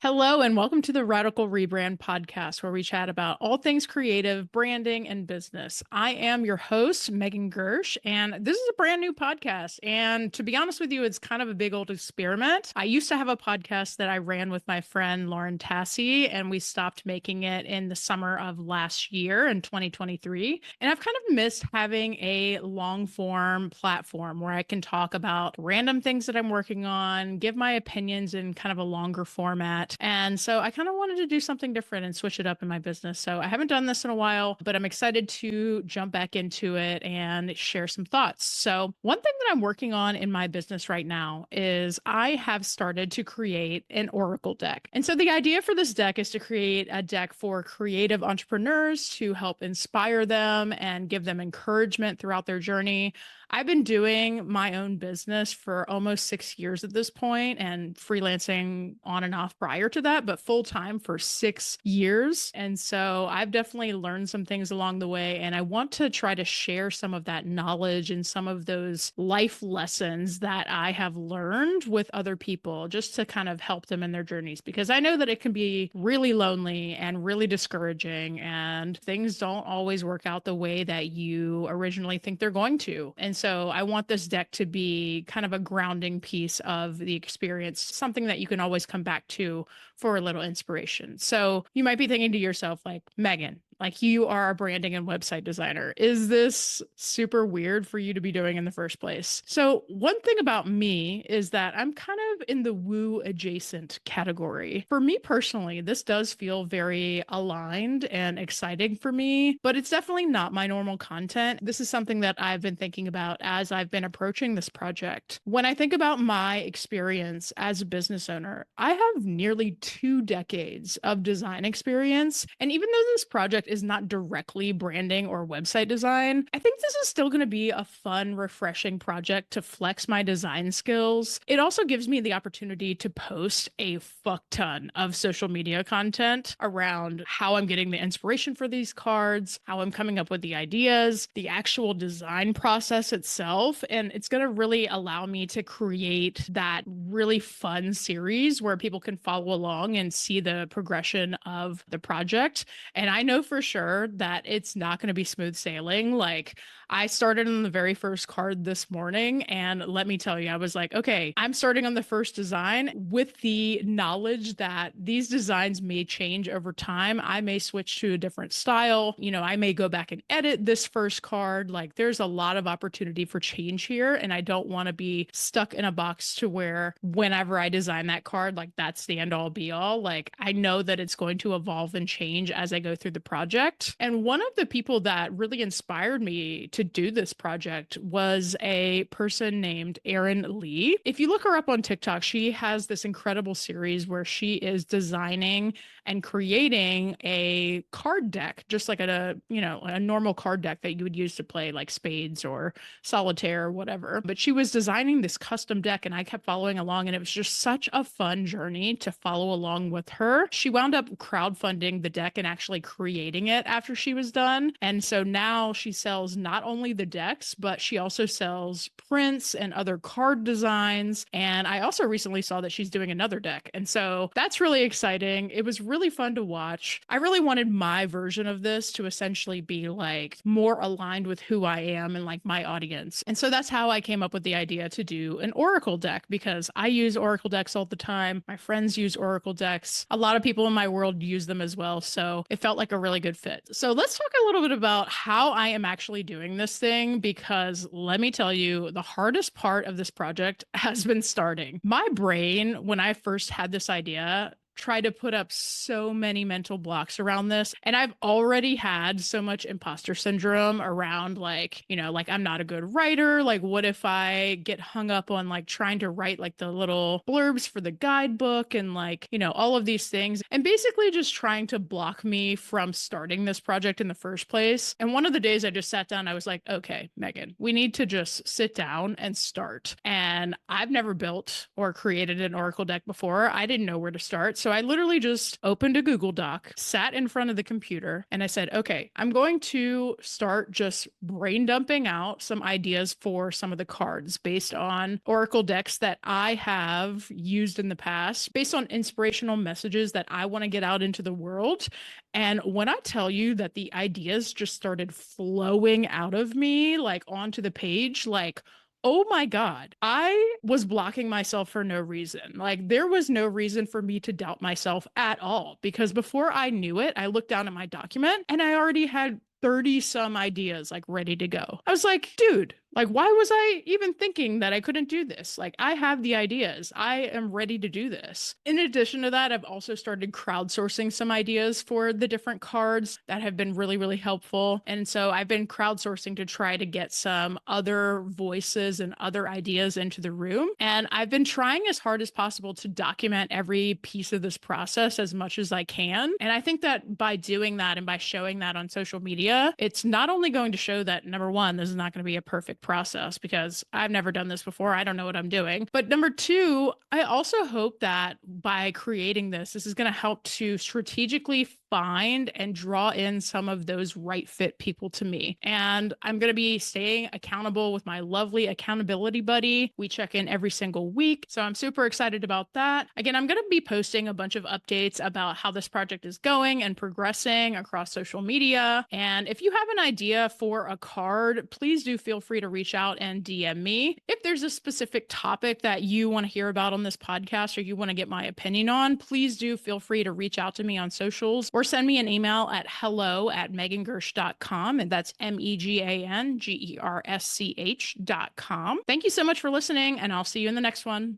Hello, and welcome to the Radical Rebrand podcast, where we chat about all things creative, branding, and business. I am your host, Megan Gersch, and this is a brand new podcast. And to be honest with you, it's kind of a big old experiment. I used to have a podcast that I ran with my friend Lauren Tassi, and we stopped making it in the summer of last year in 2023. And I've kind of missed having a long form platform where I can talk about random things that I'm working on, give my opinions in kind of a longer format. And so I kind of wanted to do something different and switch it up in my business. So I haven't done this in a while, but I'm excited to jump back into it and share some thoughts. So one thing that I'm working on in my business right now is I have started to create an Oracle deck. And so the idea for this deck is to create a deck for creative entrepreneurs to help inspire them and give them encouragement throughout their journey. I've been doing my own business for almost 6 years at this point and freelancing on and off prior to that, but full time for 6 years. And so I've definitely learned some things along the way. And I want to try to share some of that knowledge and some of those life lessons that I have learned with other people just to kind of help them in their journeys, because I know that it can be really lonely and really discouraging and things don't always work out the way that you originally think they're going to. And so I want this deck to be kind of a grounding piece of the experience, something that you can always come back to for a little inspiration. So you might be thinking to yourself, like, Megan, like, you are a branding and website designer. Is this super weird for you to be doing in the first place? So one thing about me is that I'm kind of in the woo adjacent category. For me personally, this does feel very aligned and exciting for me, but it's definitely not my normal content. This is something that I've been thinking about as I've been approaching this project. When I think about my experience as a business owner, I have nearly 2 decades of design experience. And even though this project is not directly branding or website design, I think this is still going to be a fun, refreshing project to flex my design skills. It also gives me the opportunity to post a fuck ton of social media content around how I'm getting the inspiration for these cards, how I'm coming up with the ideas, the actual design process itself. And it's going to really allow me to create that really fun series where people can follow along and see the progression of the project. And I know for sure that it's not going to be smooth sailing. Like, I started on the very first card this morning, and let me tell you, I was like, okay, I'm starting on the first design with the knowledge that these designs may change over time. I may switch to a different style. I may go back and edit this first card. Like, there's a lot of opportunity for change here, and I don't want to be stuck in a box to where whenever I design that card, like, that's the end all be all. Like, I know that it's going to evolve and change as I go through the project. And one of the people that really inspired me to do this project was a person named Erin Lee. If you look her up on TikTok, she has this incredible series where she is designing and creating a card deck, just like a normal card deck that you would use to play like spades or solitaire or whatever. But she was designing this custom deck, and I kept following along, and it was just such a fun journey to follow along with her. She wound up crowdfunding the deck and actually creating it after she was done. And so now she sells not only the decks, but she also sells prints and other card designs. And I also recently saw that she's doing another deck. And so that's really exciting. It was really fun to watch. I really wanted my version of this to essentially be like more aligned with who I am and like my audience. And so that's how I came up with the idea to do an Oracle deck, because I use Oracle decks all the time. My friends use Oracle decks. A lot of people in my world use them as well. So it felt like a really good fit. So let's talk a little bit about how I am actually doing this thing, because let me tell you, the hardest part of this project has been starting. My brain, when I first had this idea, try to put up so many mental blocks around this. And I've already had so much imposter syndrome around like, I'm not a good writer. Like, what if I get hung up on like trying to write like the little blurbs for the guidebook and like, all of these things, and basically just trying to block me from starting this project in the first place. And one of the days I just sat down, I was like, okay, Megan, we need to just sit down and start. And I've never built or created an Oracle deck before. I didn't know where to start. So So I literally just opened a Google Doc, sat in front of the computer, and I said, okay, I'm going to start just brain dumping out some ideas for some of the cards based on Oracle decks that I have used in the past, based on inspirational messages that I want to get out into the world. And when I tell you that the ideas just started flowing out of me, like onto the page, like, oh my God, I was blocking myself for no reason. Like, there was no reason for me to doubt myself at all, because before I knew it, I looked down at my document and I already had 30 some ideas like ready to go. I was like, dude, like, why was I even thinking that I couldn't do this? Like, I have the ideas. I am ready to do this. In addition to that, I've also started crowdsourcing some ideas for the different cards that have been really, really helpful. And so I've been crowdsourcing to try to get some other voices and other ideas into the room. And I've been trying as hard as possible to document every piece of this process as much as I can. And I think that by doing that and by showing that on social media, it's not only going to show that, number one, this is not going to be a perfect process because I've never done this before. I don't know what I'm doing. But number two, I also hope that by creating this is going to help to strategically find and draw in some of those right fit people to me. And I'm going to be staying accountable with my lovely accountability buddy. We check in every single week. So I'm super excited about that. Again, I'm going to be posting a bunch of updates about how this project is going and progressing across social media. And if you have an idea for a card, please do feel free to reach out and DM me. If there's a specific topic that you want to hear about on this podcast or you want to get my opinion on, please do feel free to reach out to me on socials or send me an email at hello@megangersch.com. And that's MEGANGERSCH.com. Thank you so much for listening, and I'll see you in the next one.